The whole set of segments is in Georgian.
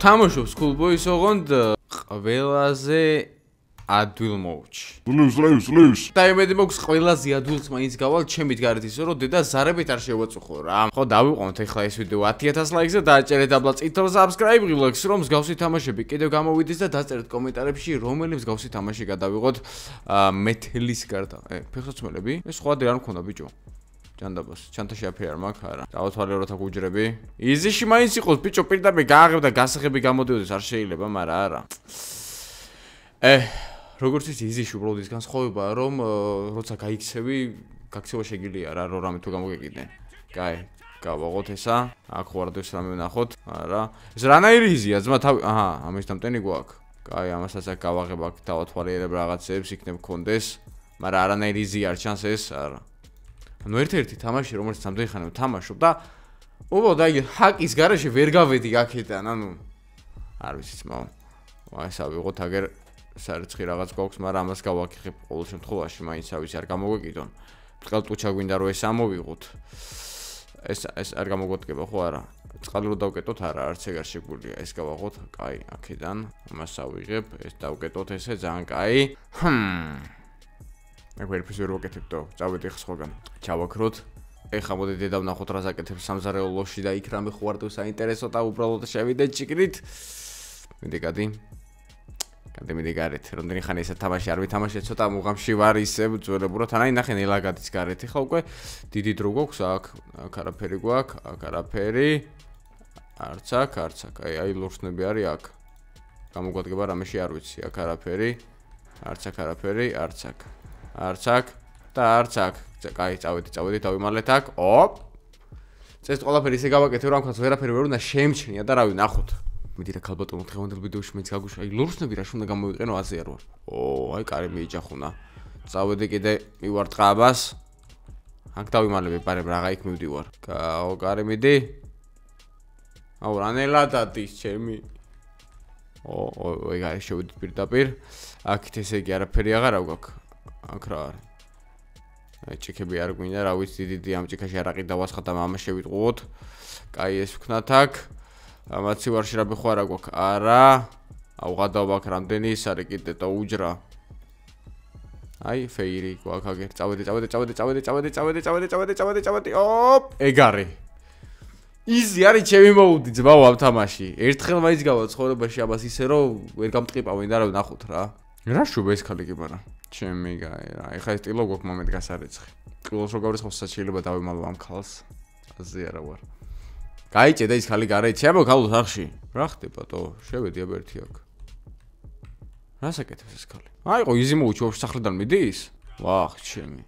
თამაშობს Coolboys ოღონდ ყველაზე ადვილ მოვჩი. ლევს. და იმედი მაქვს ყველაზე ადვილს მაინც გავალ ჩემით გარეთ ისე რომ დედა ზარებით არ შევაწუხო რა. ხო დავიყვანოთ ახლა ეს ვიდეო 10000 ლაიქზე და დააჭერეთ აბლა წითელ subscribe ღილაკს რომ მსგავსი თამაშები კიდევ გამოვიდეს და დაწერეთ კომენტარებში რომელი მსგავსი თამაში გადავიღოთ მეთლის გარდა. ფეხსაცმელები? ეს სხვა დე არ მქონდა ბიჭო. ჯანდაბას, ჩანთაში აფერი არ მაქვს, არა. დავათვალე რომ თქო უჯრები. იზიში მაინც იყოს ბიჭო, პირდაპირ გააღებ და გასაღები გამოდიოდეს, არ შეიძლება, მაგრამ არა. როგორც ის იზიში უბრალოდ ის განსხვავებაა, რომ როცა გაიქცევი, გაქცევა შეგიძლია რა, რომ რამე თუ გამოგეკიდნენ. კაი, გავაღოთ ესა. აქ ვარდოს რამე ვნახოთ. არა. ეს რანაირი იზია, ძმა თავი. აჰა, ამის დამტენი გვაქვს. კაი, ამასაც აქ გავაღებ, აქ დავათვალიერებ რაღაცებს, იქნებ კონდეს, მაგრამ არანაირი იზია არ ჩანს ეს, არა. ანუ ერთ-ერთი თამაში, რომელიც ამდენი ხანი ვთამაშობ და უბრალოდ აი ჰაკის garaში ვერ გავედი აქედან, ანუ არ ვიცი ძმაო. ეს ავიღოთ აგერ სარიცხი რაღაც გვაქვს, მაგრამ ამას გავაკეთებ ყოველ შემთხვევაში, მაინც ავიცი არ გამოგვეკიდონ. ბრწყალ ტუჩა გვინდა რომ ეს ამოვიღოთ. ეს არ გამოგვდგება ხო არა? წყალი რო დავკეტოთ არა, არც ეგ არ შეგვიძლია. ეს გავაღოთ, კაი, აქედან ამას ავიღებ, ეს დავკეტოთ ესე ძალიან კაი. ეგ ვერაფერს ვერ ვაკეთებდო. წავედი ხ სხვაგან. ჩავაქროთ. ეხლა მოდი დედა ვნახოთ რას აკეთებს სამზარეულოში და იქ რამე ხوارდო საინტერესო და უბრალოდ შევიდეთ ჭიქრით. მიდი გარეთ. რამდენი ხანი ესა თამაში არ ვითამაშე, ცოტა მუღამში ვარ ისე ძველებურად. ანაი ნახე ნელა გადის გარეთ. ეხლა უკვე დიდი დრო გვაქვს აქ. აქ არაფერი გვაქვს, აქ არაფერი. არც აქ. აი ლურსნები არის აქ. გამოგვადგება რამეში არ ვიცი. აქ არაფერი. არც აქ არაფერი, არც აქ და არც აქ. კაი, წავედი, დავიმალეთ აქ. ოპ. წეს ყველაფერი ისე გავაკეთე, რომ ამქაც ვერაფერი ვერ უნდა შეემჩნია და რავი, ნახოთ. მიდი რა ქალბატონო, დღევანდელ ვიდეოში მეც გაგუშვა. აი ლურსნები რა უნდა გამოვიყენო, აზე არ ვარ. აი კარი მიიჯახუნა. წავედი კიდე მივარ ტყაბას. აქ დავიმალები, პარემ რაღა იქ მივდივარ. კარი მიდი. აუ რანელა დადის ჩემი. ეგ არის შევიდით პირდაპირ. აქეთ ესე იგი არაფერი აღარა გვაქვს. აქ რა არის? აი ჭიქები არ გვინდა, რა ვიცი, დიდი ამ ჭიქაში არაყი დავასხათ და მამა შევიტყუოთ. კაი, ეს ვქნათ აქ. ამაცი ვარში რა ბეხო არა გვაქვს. არა. აუ გადავ აქ რამდენი ის არის კიდე და უჯრა. აი ფეირი გვაქვს აგერ. წავედი. ოპ, ეგ არის. იზი არის ჩემი მოუდი ძმაო ამ თამაში. ერთხელ მაინც გავა ცხოვრებაში ამას ისე რომ ვერ გამტყიპავენ და რა ვნახოთ რა. რა შუბა ეს ხალი კი მაგრამ. ჩემი გაი რა. ეხა ეს ტილო გვაქვს მომენტ გასარეცხი. ტილოს რო გავრიცხავ შეიძლება დავიმალო ამ ხალს. აზე არა ვარ. გაიჭედა ის ხალი გარეით. შემო ხალოს ახში. რა ხდება თო? შევედი აბერთი აქ. რას აკეთებს ეს ხალი? აიყო იზი მოუჩი ვაფშე სახლიდან მიდის? ვახ ჩემი.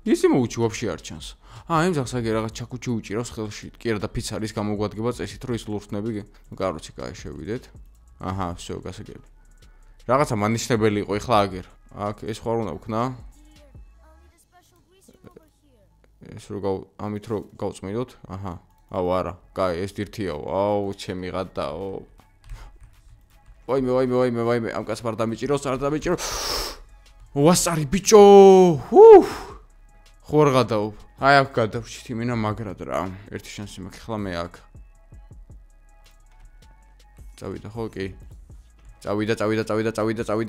იზი მოუჩი ვაფშე არ ჩანს. იმ ზახსაგე რაღაც ჩაკუჩი უჭირავს ხელში. კი არა და ფიცარის გამოგვადგება წესით რომ ის ლურსნები კაროჩი კაი შევიდეთ. აჰა, всё, გასაგები. რაღაცა მანიშნებელი იყო ეხლა აგერ. აქ ეს ხარ უნდა ვქნა. ეს რო ამით რო გავწმინდოთ. აჰა. აუ არა. კაი, ეს დირთიაო. აუ, ჩემი გადაო. ვაიმე, ამ კაცს არ დამიჭიროს. ვასარი ბიჭო. ხوار გადაო. აი აქ გადავრჩით იმინა მაგრად რა. ერთი შანსი მაქვს ხლა მე აქ. წავიდა ხო კი. წავიდა.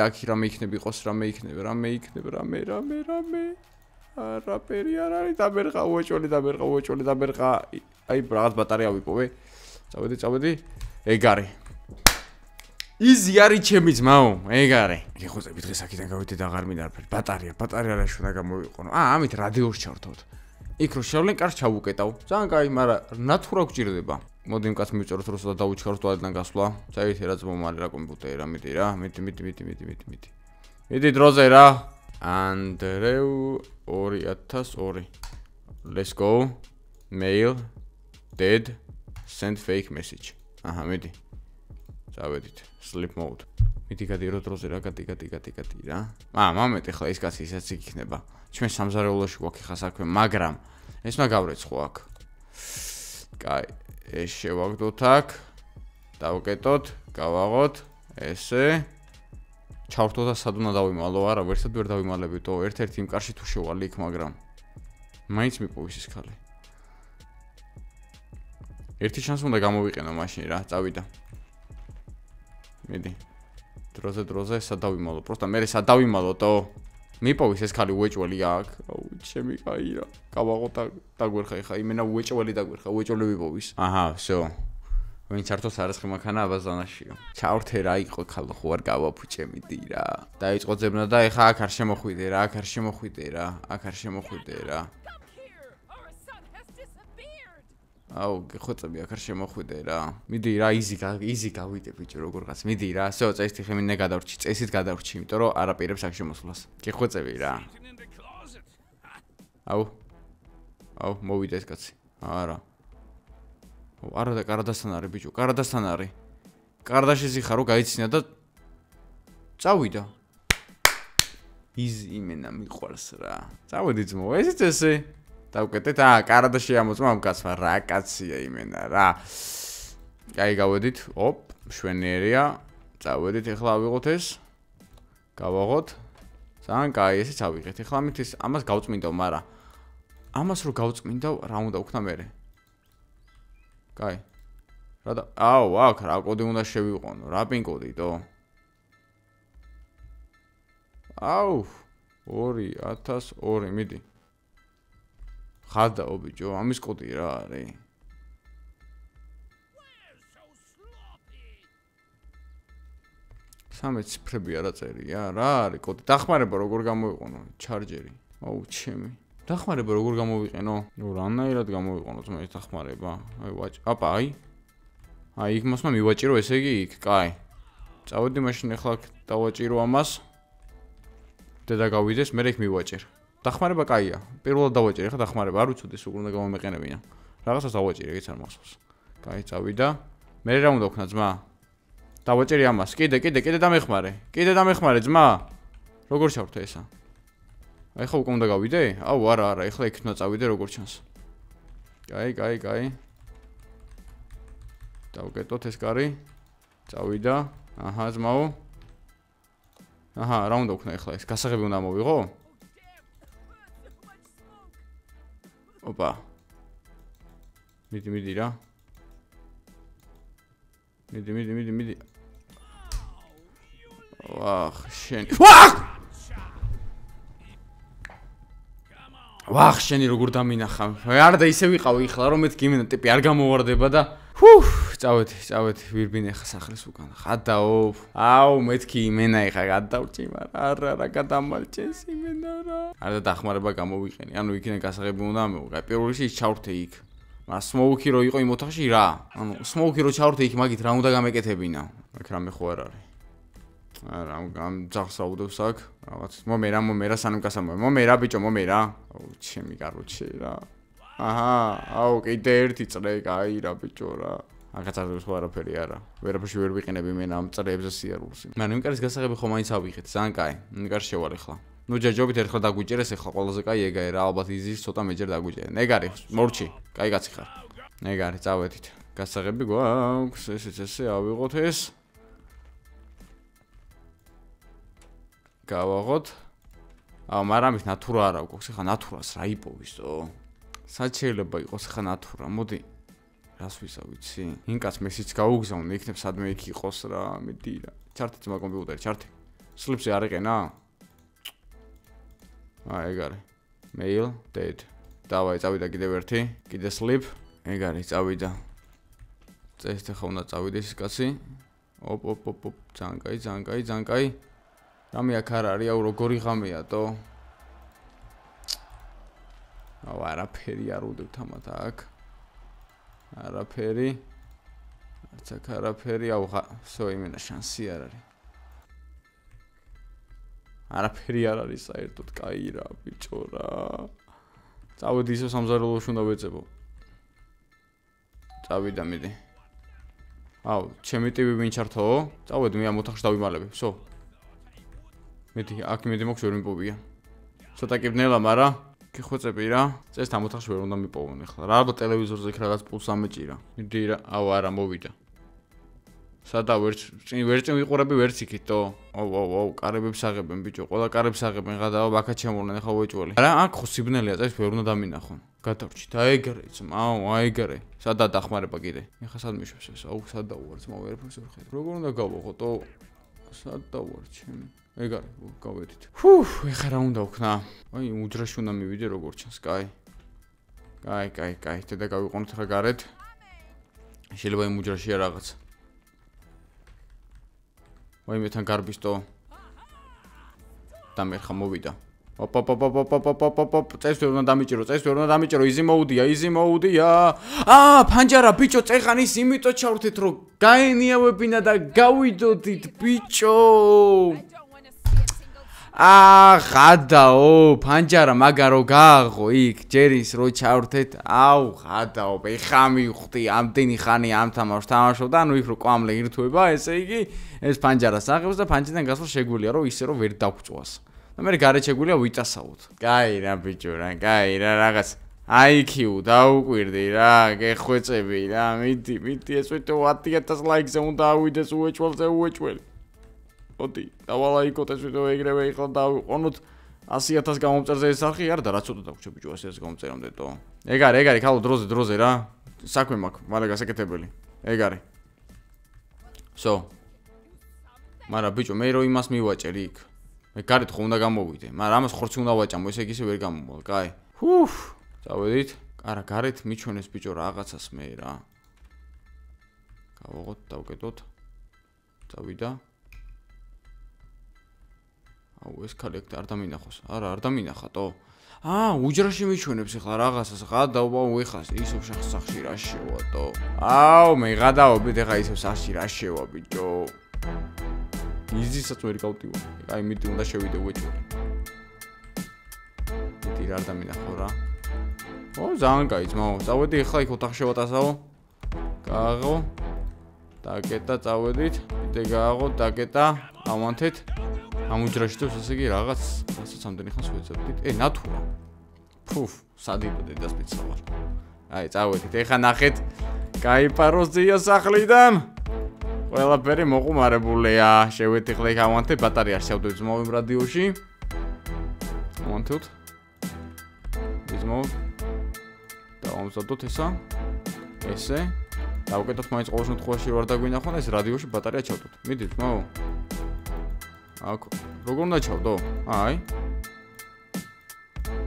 აქ რამე იქნება იყოს, რამე იქნება. არაფერი არ არის. დამერყა უეჭველი. აი რაღაც ბატარეა ვიპოვე. წავედი. ეგ არის. იზი არის ჩემი ძმაო, ეგ არის. გიხუზები დღეს აქედან გავიდე და აღარ მინდა არაფერი. ბატარეა რა შუნა გამოვიყონო. ამით რადიოს ჩავრთოთ. იქ რო შევლენ კარს ჩავუკეტავ. ძალიან კაი, მაგრამ ნათურა გვჭირდება. მოდი იმ კაც მივწეროთ როსა და დავუჩქაროთ თვალიდან გასვლა. წავითე რა ძმო მალე რა კომპიუტერი რა მიდი რა. მიდი. მიდი დროზე რა. Andreu 2002. Let's go. Mail. Dead. Send fake message. აჰა, მიდი. წავედით. Sleep mode. მიდი გადირო დროზე რა, გადი რა. მომენტ ეხლა ის კაცი ისაც იქნება. ჩვენ სამზარეულოში გვაქვს ხა საქმე, მაგრამ ეს მაგავრეცხო აქ. კაი, ეს შევაგდოთ აქ. დავკეტოთ, გავაღოთ, ესე. ჩავრთო და სად უნდა დავიმალო, არა, ვერსად ვერ დავიმალებითო, ერთ-ერთი იმ კარში თუ შევალე იქ, მაგრამ მაინც მიპოვის ის ხალი. ერთი შანსი უნდა გამოვიყენო მაშინ რა, წავიდა. მიდი. დროზე სად დავიმალო? პროსტა მე სად დავიმალოტო? მიპოვის ეს ხალი უეჭველი აქ. აუ, ჩემი კაი რა. გავაღო დაგვერხა ხა, იმენა უეჭველი დაგვერხა, უეჭველი ვიპოვის. აჰა, всё. ვინც ართოს არასხი მანქანა აბაზანაშიო. ჩავრთე რა იყო ხალო ხო არ გავაფუჭემიდი რა. დაიწყო ძებნა და ეხა აქ არ შემოხვიდე რა, აქ არ შემოხვიდე რა. აუ, გეხვეწები აქ არ შემოხვიდე რა. მიდი რა, იზი გავიდე ბიჭო როგორღაც. მიდი რა, всё, წესით ხე მინე გადავრჩი, წესით გადავრჩი, იმიტომ რომ არაპირებს აქ შემოსვლას. გეხვეწები რა. აუ, მოვიდა ეს კაცი. არა. არა და კარადასთან არის ბიჭო, კარადასთან არის. კარადაში ზიხარო გაიცინა და წავიდა. იზი იმენა მიყვარს რა. წავედი ძმო, ესეც ესე. დავკეთეთ, კარადაში ამოწმა ამ კაცმა რა, კაცია იმენა რა. კაი გავედით, ოპ, მშვენიერია. წავედით, ეხლა ავიღოთ ეს. გავაღოთ. ძალიან კაი, ესეც ავიღეთ. ეხლა ამით ეს ამას გავწმინდავ, მაგრამ ამას რო გავწმინდავ, რა უნდა ვქნა მე? კაი. რა და აუ, აქ რა კოდი უნდა შევიყვანო, რა პინ კოდიტო? აუ, 2002, მიდი. ხადაო ბიჭო, ამის კოდი რა არის? სამი ციფრები არა წერია, რა არის კოდი? დახმარება როგორ გამოვიყენო? ჩარჯერი. აუ, ჩემი. დახმარება როგორ გამოვიყენო? ნუ რანაირად გამოვიყენოთ მე ეს დახმარება? აი ვაჭ. აპა, აი იქ მოსმა მივაჭირო ესე იგი იქ, კაი. წავედი მაშინ ახლა დავაჭირო ამას. და გავიდეს, მე იქ მივაჭერ. დახმარება კაია. პირველად დავაჭირე, ხა დახმარება არ უცოდეს უკვე უნდა გამომეყენებინა. რაღაცას დავაჭირე, ეგეც არ მახსოვს. კაი, წავიდა. მე რა უნდა ვქნა ძმა? დავაჭირი ამას. კიდე დამეხმარე. ძმა. როგორ ჩავრთე ესა? აი ხო უკვე უნდა გავიდე? აუ, არა, ეხლა იქ უნდა წავიდე როგორ ჩანს. კაი. დავკეტოთ ეს კარი. წავიდა. აჰა, ძმაო. აჰა, რა უნდა ვქნა ეხლა ეს? გასაღები უნდა მოვიღო? ოპა. მიდი რა. მიდი. ვახ, შენი. ვახ, შენი როგორ დამინახა. არ და ისე ვიყავი ეხლა რომ მე გიმენა ტიპი არ გამოვარდება და წავედი ვირბინე ხა სახლის უკან. ხადაო. აუ, მეთქი იმენა ეხა გადავრჩი, მაგრამ არა გადამალჭეს იმენა რა. არ და დახმარება გამოვიყენი. ანუ იქიდან გასაღები უნდა მოვიღე. პირველ რიგში ჩავრთე იქ. მაგრამ სმოუკი რო იყო იმ ოთახში რა. ანუ სმოუკი რო ჩავრთე იქ მაგით რა უნდა გამეკეთებინა. აქ რამე ხო არ არის. არა, ამ ძახს აუდევს აქ. რაღაც მომერა სანამ გასამოვე. მომერა ბიჭო, მომერა. აუ, ჩემი კაროჩე რა. აჰა, აუ, კიდე ერთი წრე, კაი რა ბიჭო რა. აქაც არ ვიყო არაფერი არა. ვერაფერში ვერ ვიყენები მე ამ წრეებზე სიარულს. მაგრამ იმ კარის გასაღები ხო მაინც ავიღეთ, ძალიან კაი. იმ კარს შევალ ახლა. ნუ ჯაჯობით ერთხელ დაგვიჭერეს, ახლა ყველაზე კაი ეგაა რა, ალბათ იზის ცოტა მეჯერ დაგვიჭერე. ნეგარი, მორჩი, კაი კაცი ხარ. ნეგარი, წავედით. გასაღები გვაქვს, ესეც ესე ავიღოთ ეს. გავაღოთ. აუ, მაგრამ ის ნატურა არა გვაქვს, ახლა ნატურას რა იპოვისო? სად შეიძლება იყოს ახლა ნატურა? მოდი. რას ვისა ვიცი? ინკაც მესიც გაუგზავნე, იქნებ სადმე იქ იყოს რა, მიდი რა. ჩართე ძმა კომპიუტერი, ჩართე. სლიპსი არ იყენა? ეგ არის. Mail, date. დავაი, წავიდა კიდევ ერთი. კიდე slip. ეგ არის, წავიდა. წესით ახლა უნდა წავიდეს ეს კაცი. ოპ. ძალიან კაი. რამე აქ არ არის, აუ როგორი ღამეა თო. აუ არაფერი არ უდევთ ამათ აქ. არაფერი. არც აქ არაფერი, აუ всё იმენა შანსი არ არის. არაფერი არ არის საერთოდ, კაი რა ბიჭო რა. წავედი ისო სამზარეულოში უნდა ვეწებო. წავიდა მიდი. აუ, ჩემი ტივი ვინ ჩართო? წავედი მე ამ ოთახში დავიმალები, всё. მიდი, აქ მიდი მოქვს ვერ მიპოვია. ცოტა კიბნელა, მაგრამ გიხვეწები რა. წეს ამ ოთახში ვერ უნდა მიპოვონ ახლა. რა ალბათ ტელევიზორზე იქ რაღაც პულს ამეჭირა. მიდი რა, აუ არა მოვიდა. სადა ვერ წინ ვიყურები ვერც იქითო. აუ, კარებებს აღებენ ბიჭო, ყველა კარებს აღებენ, გადავა ბაქა ჩემურნენ ახლა უეჭველი. რა, აქ ხო სიბნელეა, წეს ვერ უნდა დამინახონ. გადავრჩი და ეგრე ძმაო აეგრე სადაა დახმარება კიდე ეხა სად მიშვებს ეს აუ სად დავუვარ ძმაო ვერაფერს ვერ ხედავ როგორ უნდა გავაღოთ სად დავუვარ ჩემი ეგარი გავედით ეხა რა უნდა ვქნა აი უძრაში უნდა მივიდე როგორ ჩანს კაი და გავიყონოთ ხა გარეთ შეიძლება იმ უძრაშია რაღაც ვაიმეთან გარბისტო და მე ხა მოვიდა წეს ვერ უნდა დამიჭირო იზი მოუდია ფანჯარა ბიჭო წეღანის იმიტომ ჩავრთეთ რომ გაენიავებინა და გავიდოდით ბიჭო ღადაო ფანჯარა მაგა რო გააღო იქ ჯერის რო ჩავრთეთ ღადაო ეხა მივხვდი ამდენი ხანი ამ თამაშს თამაშობდა ანუ იქ რო კვამლე ირთვება ესე იგი ეს ფანჯარას აღებს და ფანჯიდან გასვლა შეგვიძლია რომ ისე რომ ვერ დავწვას და მე გარეთ შეგვიძლია ვიტასაოთ კაი რა ბიჭო რა კაი რა რაღაც IQ დაუკვირდი რა გეხვეწები რა მიდი ეს ვიტო 10000 ლაიქზე უნდა ავიდეს უეჭველი მოდი დავალაიქოთ ეს ვიდეო ეგრევე იყო დავიყონოთ 100000 გამომწერზე ეს არხი არა და რა ცოტა დაგვჭირ ბიჭო 100000 გამომწერამდე თო ეგარი ხალო დროზე რა საქმე მაქვს მალე გასაკეთებელი ეგარი მაგრამ ბიჭო მე რო იმას მივაჭერი იქ მე გარეთ ხო უნდა გამოვიდე მაგრამ ამას ხორცი უნდა ვაჭამო ესე იგი ვერ გამომვალ კაი წავედით არა გარეთ მიჩვენეს ბიჭო რაღაცას მე რა გავაღოთ დავკეტოთ წავიდა ეს ქალი არ დამინახოს არა არ დამინახატო უჯრაში მიჩვენებს ახლა რაღაცას ღადაობა უეხას ისევ სახში რა შევატო მე ღადაობით ახლა ისევ სახში რა შევა ბიჭო იზისაც ვერ გავტივო აი მიდი უნდა შევიდე უეჭველი მიდი რა დამინახო რა ძალიან კაი ძმაო წავედი ახლა იქ ოთახში შევატასაო გააღო დაკეტა წავედით მიდე გააღო დაკეტა ავანთეთ ამ უჯრაში თუ ესე იგი რაღაც რასაც ამდენი ხანს ვეძებდით ნათურა სადიდო დედას მიცავარ აი წავედით ეხა ნახეთ გაიპაროს ძია სახლიდან ყველაფერი მოყუმარებულია შევედი ხლა იქ ავანთე ბატარეა შევდივ ძმაო იმ რადიოში ავანთოთ ძმაო დავამზადოთ ესე დავუკეთოთ მაინც ყოველ შემთხვევაში ვარ დაგვინახონ ეს რადიოში ბატარეა ჩავდოთ მიდი ძმაო აქ როგორ უნდა ჩავდო? აი.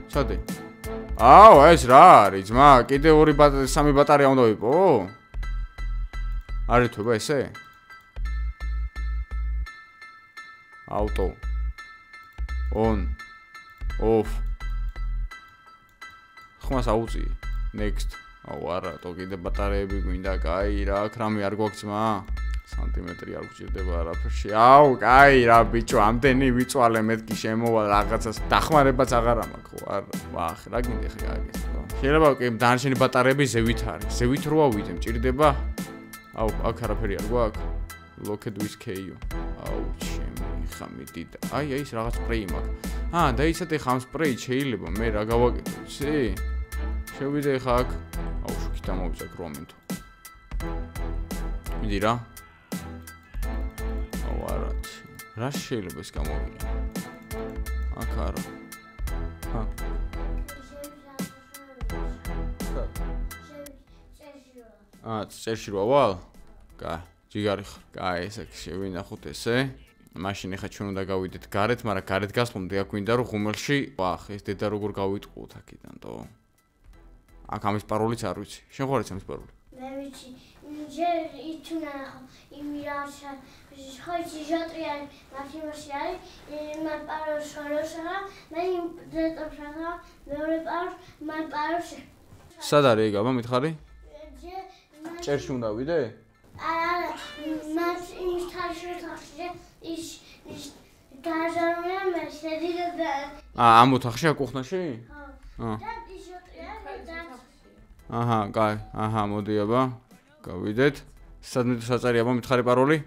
სადი? ეს რა არის, ძმა? კიდე 3 ბატარეა უნდა ვიპო? არ ითვება ესე? Auto. On. Off. ხმას აუწი. Next. არა, თო კიდე ბატარეები გვინდა, კაი რა, კრამი არ გვაქვს ძმა? სანტიმეტრი არ გვჭირდება არაფერში. კაი რა ბიჭო, ამდენი ვიწვალე მეთქი შემოვალ რაღაცას. დახმარებაც აღარა მაქვს ხო? არა. რა გინდა ხე გააკეთე. შეიძლება კი დანარჩენი ბატარეები ზევით არის. ზევით რო ავიდე, მჭირდება? აქ არაფერი არ გვაქვს. Locked with KO. ჩემი ხამიდი და აი ის რაღაც სპრეი მაქვს. და ისეთ ხამ სპრეი შეიძლება მე რა გავაკეთე, იცი? შევიდე ხა აქ. შუქით ამოვიწაკ რომენტო. მიდი რა. არა. რა შეიძლება ეს გამოვიდა? აქ არა. წერში რა ვალ? კაი. ჯიგარი ხარ. კაი, ესე შევინახოთ ესე. მაშინ ახლა ჩვენ უნდა გავიდეთ გარეთ, მაგრამ გარეთ გასვლამდე აქ გვინდა რომ ღუმელში, ეს დედა როგორ გავიტყუოთ აქედან, თო? აქ ამის პაროლიც არ ვიცი. შენ ხო არის ამის პაროლი? მე ვიცი. ჯერ ითუნა იმირაშა, ხოჭი ჟოტრიანი მაშინაში არის, მან პაროლს ხაროშა, მე დეტოფშა, მეორე პაროლს მან პაროლს. სად არის ეგ, აბა მითხარი? წერში უნდა ვიდე? არა, მას იმის თაშრეთახში ის გაჟარონა მე შედიდა. ამ ოთახში აკუხნაში? და ის ჟოტრიანი და კაი, მოდი აბა. გავიდეთ. სად საწარი აბა მითხარი პაროლი?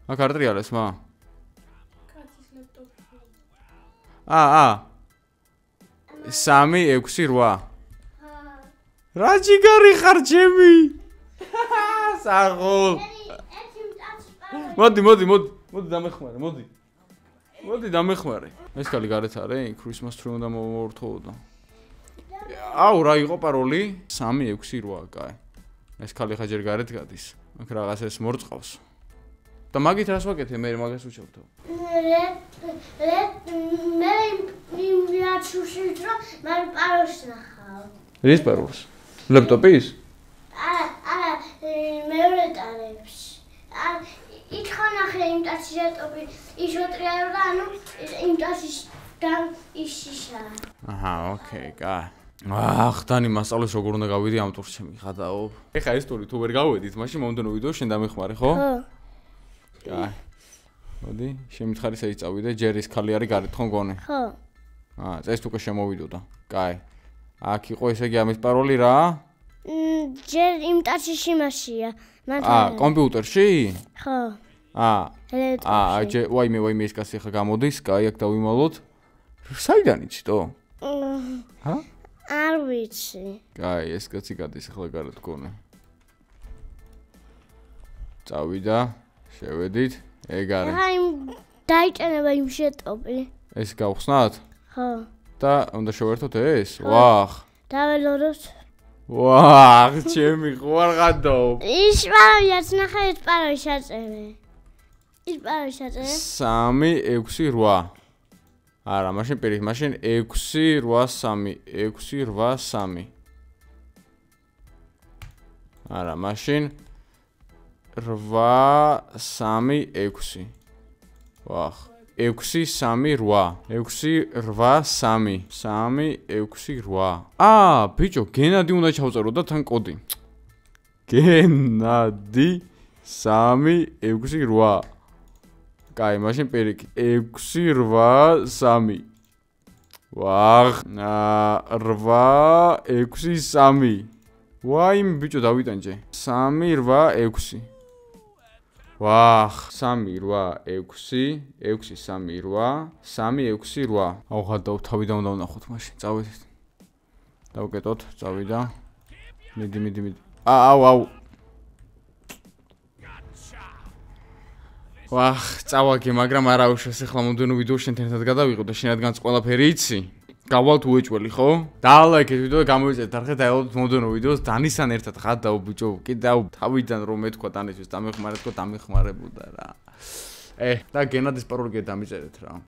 აქ არ ტრიალეს მა? კაცის ლეპტოპი. 368. რა ჯიგარი ხარ ჩემი? საღოლ. მოდი დამეხმარე, მოდი. მოდი დამეხმარე. ეს კალი გარეთ არის? Christmas tree უნდა მოვორთხოვო. აუ, რა იყო პაროლი? 368, კაი. ეს კალი ხა ჯერ გარეთ გადის. აქ რაღაც ეს მორწყავს. და მაგით რას ვაკეთე? მე მაგას ვუჩავთო. მე ვიარჩუშით რომ მე პაროლს ნახავ. რის პაროლს? ლეპტოპის? არა, მეორე ტალებს. იქ ხანახე იმ ტაცი ლეპტოპი ისოტრიარო და ანუ იმ ტაცისგან ისიშა. აჰა, ოკეი, კაი. ხდანი მასწავლის როგორ უნდა გავიდი ამ ტურს ჩემი ხადაო. ეხა ეს ტური თუ ვერ გავედით, მაშინ მომდენო ვიდეო შენ დამეხმარე, ხო? ხო. კაი. მოდი, შემითხარი საით წავიდე, ჯერ ის ქალი არის გარეთ ხო მგონი? ხო. წეს უკვე შემოვიდოდა. კაი. აქ იყო ესე იგი ამის პაროლი რა? ჯერ იმ ტაცში მასია. კომპიუტერში? ხო. ვაიმე ეს კაცი ხა გამოდის, კაი, აქ დავიმალოთ. საიდან იცით-ო? არ ვიცი. კაი, ეს კაცი გადის ახლა გარეთ მგონი. წავიდა, შევედით, ეგ არის. აი, დაიჭენება იმ ლეპტოპი. ეს გავხსნათ? ხო. და უნდა შევერთოთ ეს? ვახ. დაველოდოთ. ვახ, ჩემი ხوار ღადო. ის პაროლიაც ნახე, ეს პაროლის აწევე. ის პაროლის აწევე? 368. არა, მაშინ პირით, მაშინ 683. არა, მაშინ 836. ვახ. 638. 683. 368. ბიჭო, გენადი უნდა ჩავწერო და თან კოდი. გენადი 368. კაი, მაშინ პირიქ 683. ვახ, 863. ვაიმე ბიჭო დავიტანჯე. 386. ვახ, 386, 638, 368. აუ ხადაო, თავიდან უნდა ვნახოთ მაშინ. წავედით. დავკეტოთ, წავიდა. მიდი. აუ. ვახ, წავაგე, მაგრამ არა უშავს ახლა მომდენო ვიდეო შენთან ერთად გადავიღო და შენ რადგანაც ყველაფერი იცი. გავალთ უეჭველი, ხო? დაალაიქეთ ვიდეო და გამოვიწერეთ არხე დაელოდოთ მომდენო ვიდეოს დანისთან ერთად ხადაო ბიჭო, კიდევ თავიდან რომ მეთქვა დანისთვის დამეხმარეთ, დამეხმარებოდა რა. და გენადის პაროლი დამიწერეთ რა.